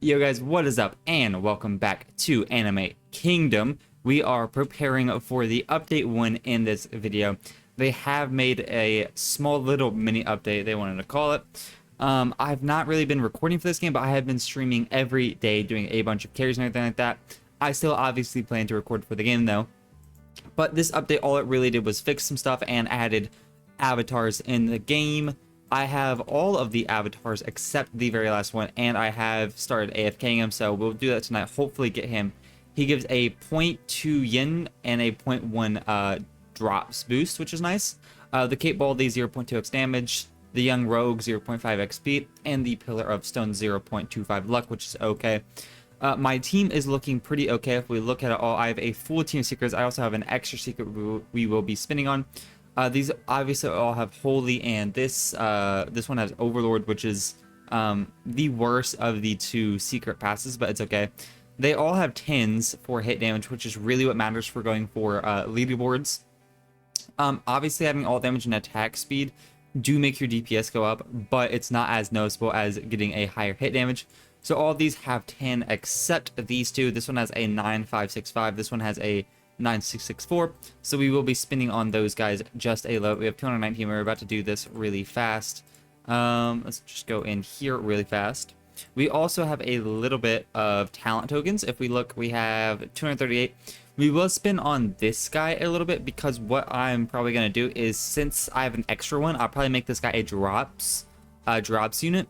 Yo guys, what is up and welcome back to Anime Kingdom. We are preparing for the update 1 in this video. They have made a small little mini update, they wanted to call it. I've not really been recording for this game, but I have been streaming every day doing a bunch of carries and everything like that. I still obviously plan to record for the game though. But this update, all it really did was fix some stuff and added avatars in the game. I have all of the avatars except the very last one, and I have started AFKing him, so we'll do that tonight. Hopefully get him. He gives a 0.2 yen and a 0.1 drops boost, which is nice. The Cape Baldy 0.2x damage, the Young Rogue 0.5 XP, and the Pillar of Stone 0.25 luck, which is okay. My team is looking pretty okay. If we look at it all, I have a full team of secrets. I also have an extra secret we will be spinning on. These obviously all have Holy, and this one has Overlord, which is the worst of the two secret passes, but it's okay. They all have 10s for hit damage, which is really what matters for going for leaderboards. Obviously, having all damage and attack speed do make your DPS go up, but it's not as noticeable as getting a higher hit damage. So all these have 10 except these two. This one has a 9565. This one has a 9664. So we will be spinning on those guys just a lot. We have 219. We're about to do this really fast. Let's just go in here really fast. We also have a little bit of talent tokens. If we look, we have 238. We will spin on this guy a little bit because what I'm probably going to do is, since I have an extra one, I'll probably make this guy a drops unit.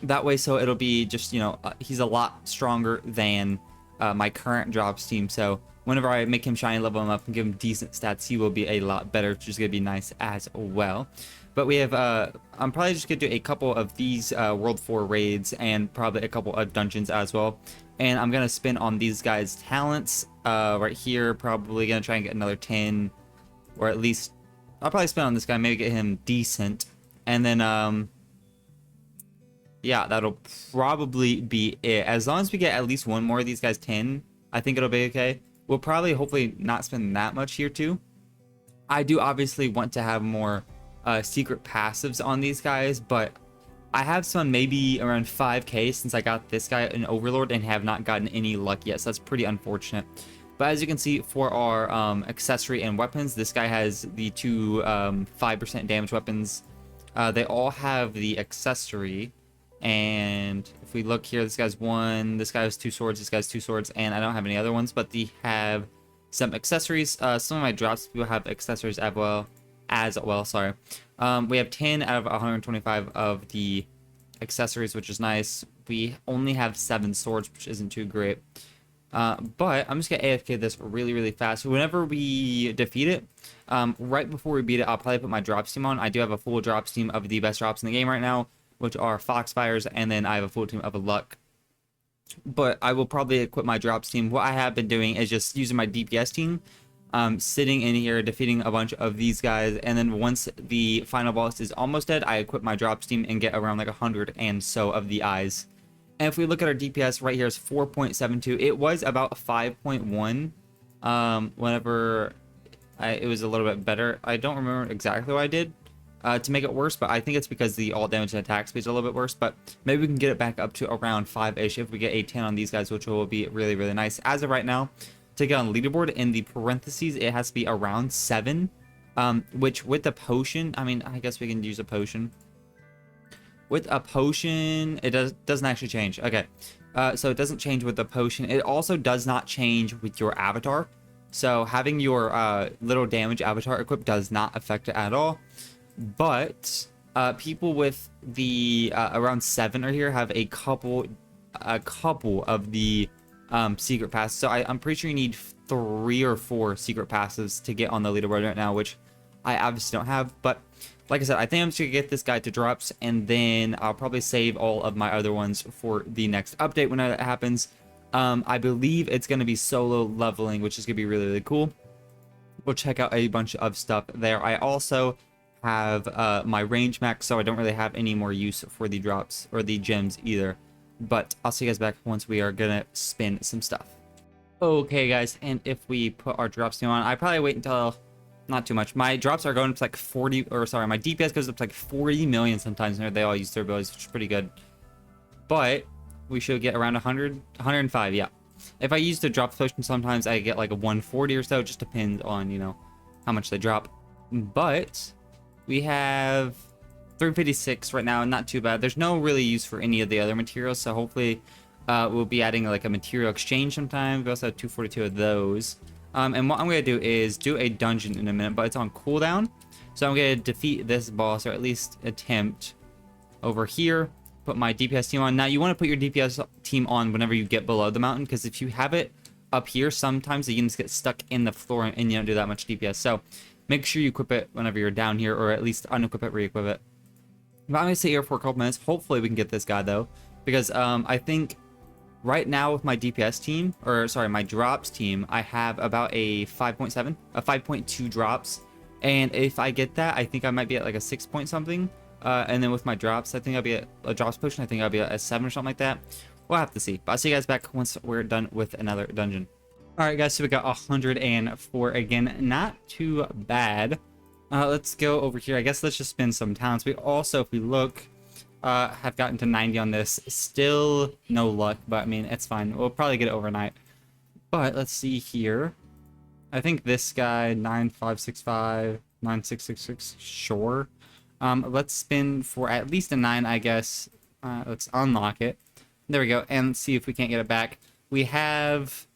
That way, so it'll be just, you know, he's a lot stronger than my current drops team. So whenever I make him shiny, level him up, and give him decent stats, he will be a lot better, which is going to be nice as well. But we have, I'm probably just going to do a couple of these World 4 raids and probably a couple of dungeons as well. And I'm going to spin on these guys' talents right here. Probably going to try and get another 10, or at least, I'll probably spin on this guy, maybe get him decent. And then, yeah, that'll probably be it. As long as we get at least one more of these guys 10, I think it'll be okay. We'll probably hopefully not spend that much here too. I do obviously want to have more secret passives on these guys, but I have spent maybe around 5k since I got this guy in Overlord and have not gotten any luck yet, so that's pretty unfortunate. But as you can see, for our accessory and weapons, this guy has the two 5% damage weapons. They all have the accessory. And if we look here, this guy's one, this guy has two swords, this guy's two swords, and I don't have any other ones, but they have some accessories. Some of my drops people have accessories as well, sorry. We have 10 out of 125 of the accessories, which is nice. We only have 7 swords, which isn't too great. But I'm just gonna AFK this really fast. Whenever we defeat it, right before we beat it, I'll probably put my drops team on. I do have a full drops team of the best drops in the game right now, which are Foxfires, and then I have a full team of a Luck. But I will probably equip my drops team. What I have been doing is just using my DPS team, sitting in here, defeating a bunch of these guys, and then once the final boss is almost dead, I equip my drops team and get around like 100 and so of the eyes. And if we look at our DPS right here, is 4.72. It was about 5.1 whenever it was a little bit better. I don't remember exactly what I did to make it worse, but I think it's because the all damage and attack speed is a little bit worse. But maybe we can get it back up to around 5-ish if we get a 10 on these guys, which will be really nice. As of right now, to get on leaderboard, in the parentheses, it has to be around 7, which with the potion, I mean, I guess we can use a potion. With a potion, it doesn't actually change. Okay, so it doesn't change with the potion. It also does not change with your avatar. So having your little damage avatar equipped does not affect it at all. But people with the around 7 or here have a couple of the secret passes. So I'm pretty sure you need 3 or 4 secret passes to get on the leaderboard right now, which I obviously don't have. But like I said, I think I'm just gonna get this guy to drops, and then I'll probably save all of my other ones for the next update when that happens. I believe it's gonna be solo leveling, which is gonna be really cool. We'll check out a bunch of stuff there. I also have my range max, so I don't really have any more use for the drops or the gems either. But I'll see you guys back once we are gonna spin some stuff. Okay guys, and if we put our drops team on, I probably wait until not too much. My drops are going up to like 40, or sorry, my DPS goes up to like 40 million sometimes, and they all use their abilities, which is pretty good. But we should get around 100, 105, yeah. If I use the drop potion, sometimes I get like a 140 or so. It just depends on, you know, how much they drop. But we have 356 right now, not too bad. There's no really use for any of the other materials, so hopefully we'll be adding like a material exchange sometime. We also have 242 of those. And what I'm going to do is do a dungeon in a minute, but it's on cooldown. So I'm going to defeat this boss, or at least attempt over here. Put my DPS team on. Now, you want to put your DPS team on whenever you get below the mountain, because if you have it up here, sometimes the units get stuck in the floor and you don't do that much DPS. So make sure you equip it whenever you're down here, or at least unequip it, re-equip it. But I'm going to stay here for a couple minutes. Hopefully we can get this guy, though, because I think right now with my DPS team, or sorry, my drops team, I have about a 5.7, a 5.2 drops. And if I get that, I think I might be at like a 6 point something. And then with my drops, I think I'll be at a drops potion. I think I'll be at a 7 or something like that. We'll have to see. But I'll see you guys back once we're done with another dungeon. Alright guys, so we got 104 again. Not too bad. Let's go over here. I guess let's just spend some talents. We also, if we look, have gotten to 90 on this. Still no luck, but I mean, it's fine. We'll probably get it overnight. But let's see here. I think this guy, 9565, 9666, sure. Let's spin for at least a 9, I guess. Let's unlock it. There we go. And see if we can't get it back. We have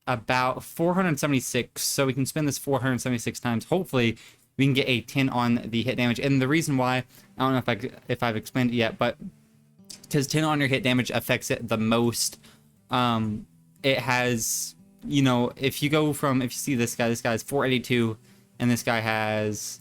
about 476, so we can spin this 476 times. Hopefully, we can get a 10 on the hit damage. And the reason why, I don't know if I've explained it yet, but because 10 on your hit damage affects it the most. It has, you know, if you see this guy's 482, and this guy has,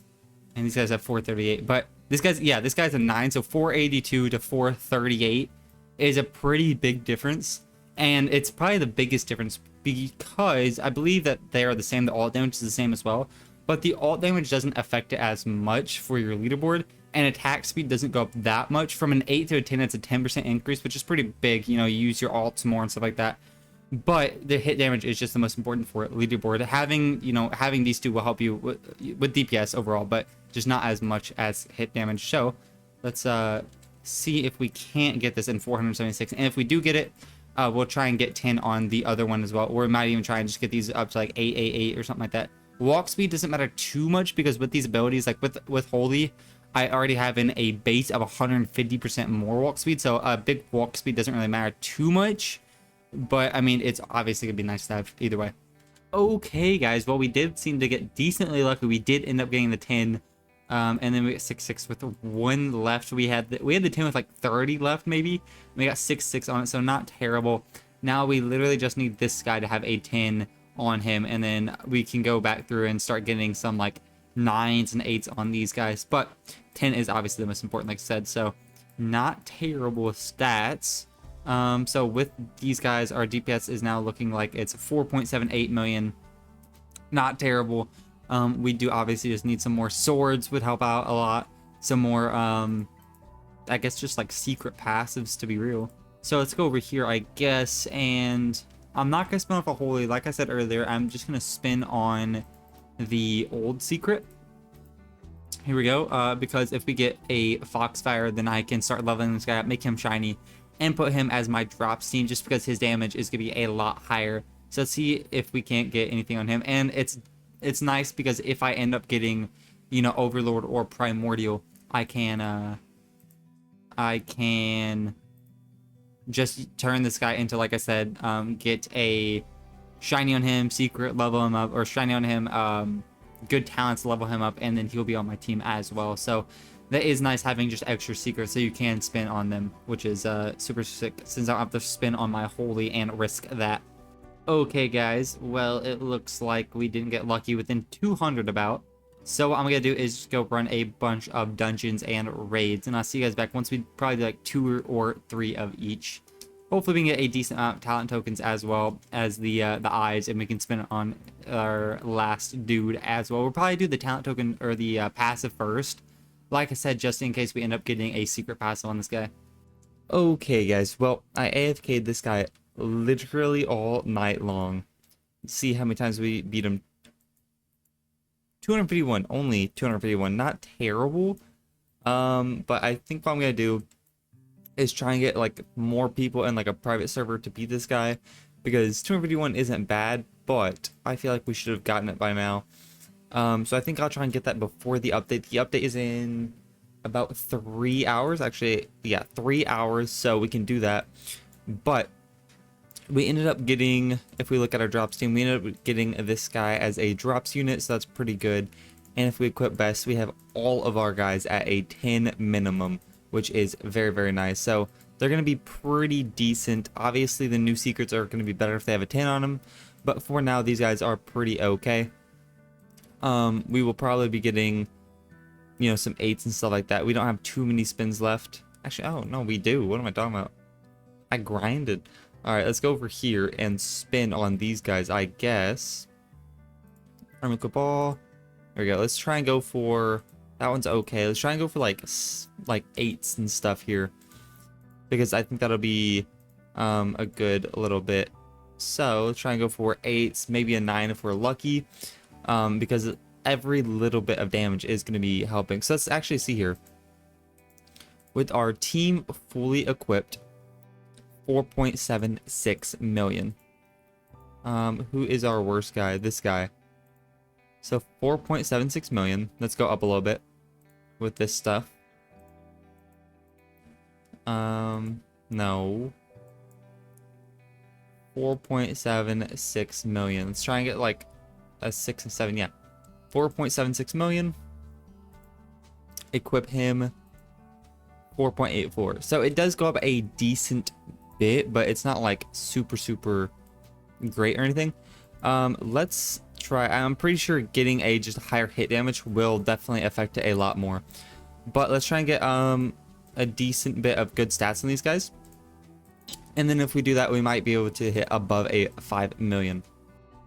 and these guys have 438, but this guy's a 9, so 482 to 438 is a pretty big difference, and it's probably the biggest difference because I believe that they are the same. The alt damage is the same as well, but the alt damage doesn't affect it as much for your leaderboard, and attack speed doesn't go up that much. From an 8 to a 10, it's a 10% increase, which is pretty big. You know, you use your alts more and stuff like that. But the hit damage is just the most important for leaderboard. Having these two will help you with DPS overall, but just not as much as hit damage. So let's see if we can't get this in 476. And if we do get it, we'll try and get 10 on the other one as well. Or we might even try and just get these up to like 888 or something like that. Walk speed doesn't matter too much because with these abilities, like with Holy, I already have in a base of 150% more walk speed. So a big walk speed doesn't really matter too much. But I mean, it's obviously gonna be nice to have either way. Okay, guys. Well, we did seem to get decently lucky. We did end up getting the 10, and then we got 6-6 with 1 left. We had the 10 with like 30 left, maybe. We got 6-6 on it, so not terrible. Now we literally just need this guy to have a 10 on him, and then we can go back through and start getting some like 9s and 8s on these guys. But 10 is obviously the most important, like I said. So not terrible stats. So with these guys, our DPS is now looking like it's 4.78 million. Not terrible. We do obviously just need some more swords, would help out a lot. Some more, I guess just like secret passives to be real. So let's go over here, I guess, and I'm not going to spin off a holy. Like I said earlier, I'm just going to spin on the old secret. Here we go, because if we get a Foxfire, then I can start leveling this guy up, make him shiny, and put him as my drop team just because his damage is going to be a lot higher. So let's see if we can't get anything on him. And it's nice because if I end up getting, you know, Overlord or Primordial, I can just turn this guy into, like I said, get a shiny on him, secret level him up, or shiny on him, good talents level him up, and then he'll be on my team as well. So that is nice having just extra secrets so you can spin on them, which is super sick since I don't have to spin on my holy and risk that. Okay, guys, well, it looks like we didn't get lucky within 200 about. So what I'm going to do is just go run a bunch of dungeons and raids, and I'll see you guys back once we probably do like 2 or 3 of each. Hopefully we can get a decent amount of talent tokens as well as the eyes, and we can spin it on our last dude as well. We'll probably do the talent token or the passive first. Like I said, just in case we end up getting a secret passive on this guy. Okay, guys. Well, I AFK'd this guy literally all night long. See how many times we beat him. 251. Only 251. Not terrible. But I think what I'm going to do is try and get like more people in like a private server to beat this guy, because 251 isn't bad, but I feel like we should have gotten it by now. So I think I'll try and get that before the update. The update is in about 3 hours. Actually, yeah, 3 hours, so we can do that. But we ended up getting, if we look at our drops team, we ended up getting this guy as a drops unit, so that's pretty good. And if we equip best, we have all of our guys at a 10 minimum, which is very, very nice. So they're going to be pretty decent. Obviously, the new secrets are going to be better if they have a 10 on them, but for now, these guys are pretty okay. We will probably be getting, you know, some 8s and stuff like that. We don't have too many spins left. Actually, oh, no, we do. What am I talking about? I grinded. All right, let's go over here and spin on these guys, I guess. Army equip all. There we go. Let's try and go for... That one's okay. Let's try and go for, like 8s and stuff here, because I think that'll be a good little bit. So, let's try and go for 8s, maybe a 9 if we're lucky. Because every little bit of damage is going to be helping. So let's actually see here. With our team fully equipped, 4.76 million. Who is our worst guy? This guy. So 4.76 million. Let's go up a little bit with this stuff. No. 4.76 million. Let's try and get like a 6 and 7, yeah. 4.76 million. Equip him 4.84. So it does go up a decent bit, but it's not like super great or anything. Let's try. I'm pretty sure getting a just higher hit damage will definitely affect it a lot more. But let's try and get a decent bit of good stats on these guys. And then if we do that, we might be able to hit above a 5 million.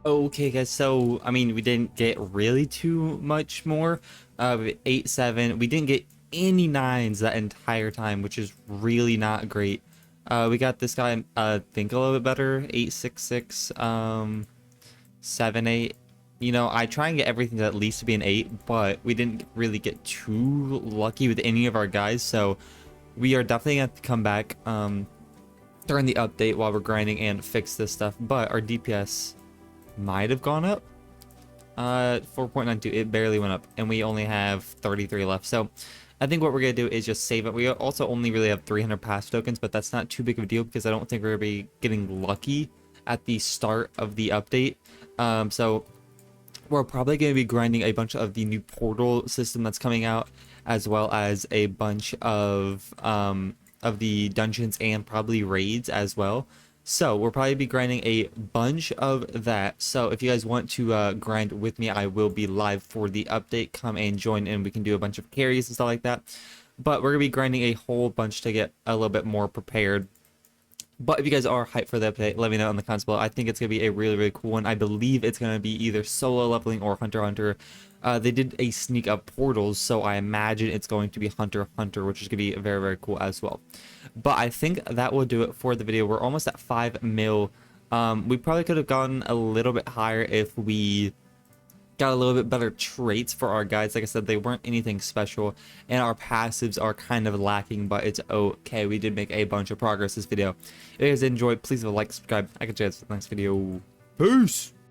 Okay, guys, so, I mean, we didn't get really too much more. 8, 7. We didn't get any 9s that entire time, which is really not great. We got this guy, I think, a little bit better. 8, 6, 6, 7, 8. You know, I try and get everything to at least be an 8, but we didn't really get too lucky with any of our guys, so we are definitely going to have to come back during the update while we're grinding and fix this stuff. But our DPS might have gone up. 4.92, it barely went up, and we only have 33 left. So I think what we're gonna do is just save it. We also only really have 300 pass tokens, but that's not too big of a deal because I don't think we're gonna be getting lucky at the start of the update. So we're probably gonna be grinding a bunch of the new portal system that's coming out, as well as a bunch of the dungeons and probably raids as well. So we'll probably be grinding a bunch of that. So if you guys want to grind with me, I will be live for the update. Come and join in. We can do a bunch of carries and stuff like that. But we're going to be grinding a whole bunch to get a little bit more prepared. But if you guys are hyped for the update, let me know in the comments below. I think it's going to be a really cool one. I believe it's going to be either solo leveling or Hunter x Hunter. They did a sneak of portals, so I imagine it's going to be Hunter x Hunter, which is going to be very cool as well. But I think that will do it for the video. We're almost at 5 mil. We probably could have gone a little bit higher if we got a little bit better traits for our guys. Like I said, they weren't anything special, and our passives are kind of lacking, but it's okay. We did make a bunch of progress this video. If you guys enjoyed, please leave a like, subscribe. I can see you guys in the next video. Peace!